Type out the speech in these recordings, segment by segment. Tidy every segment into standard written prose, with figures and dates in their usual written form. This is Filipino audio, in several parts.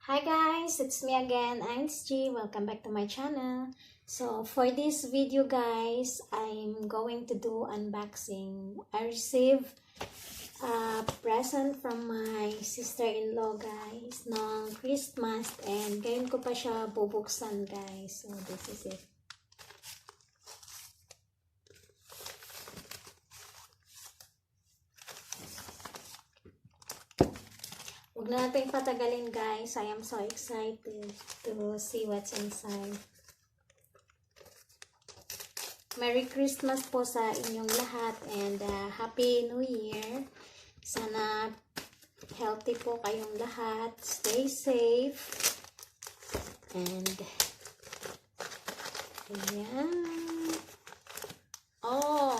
Hi guys, it's me again, Ainz G. Welcome back to my channel. So for this video guys, I'm going to do unboxing. I received a present from my sister-in-law guys noong Christmas and ngayon ko pa siya bubuksan guys. So this is it. Huwag na natin patagalin guys. I am so excited to see what's inside. Merry Christmas po sa inyong lahat and Happy New Year. Sana healthy po kayong lahat. Stay safe. And ayan. Oh.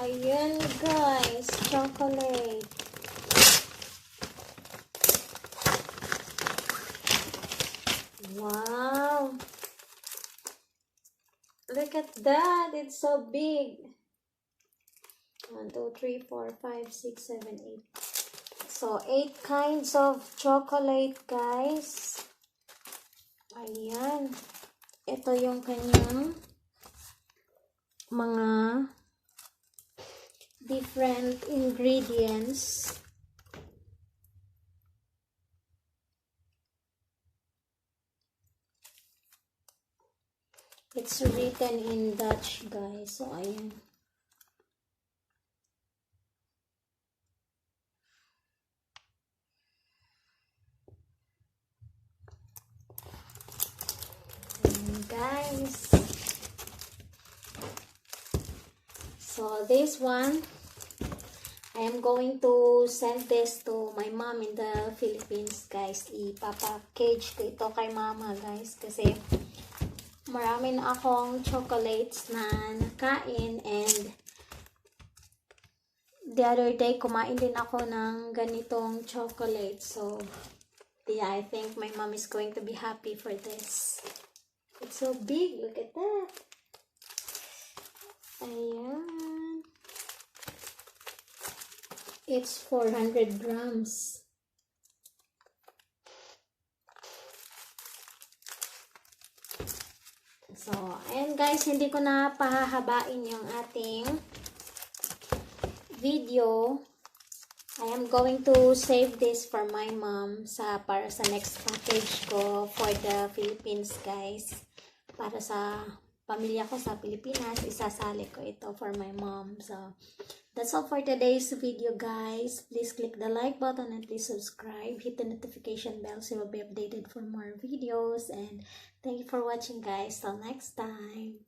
Ayan guys, chocolate. Wow. Look at that. It's so big. 1, 2, 3, 4, 5, 6, 7, 8. So, 8 kinds of chocolate, guys. Ayan. Ito yung kanyang mga different ingredients. It's written in Dutch, guys. So, ayan. Guys, so this one I am going to send this to my mom in the Philippines guys. Ipapackage ko ito kay mama guys kasi marami na akong chocolates na nakain and the other day kumain din ako ng ganitong chocolate. So yeah, I think my mom is going to be happy for this. It's so big. Look at that. Ayan. It's 400 grams. So, ayan guys, hindi ko na pahahabain yung ating video. I am going to save this for my mom para sa next package ko for the Philippines guys. Para sa pamilya ko sa Pilipinas, isasali ko ito for my mom. So, that's all for today's video guys. Please click the like button and please subscribe. Hit the notification bell so you'll be updated for more videos. And thank you for watching guys. Till next time.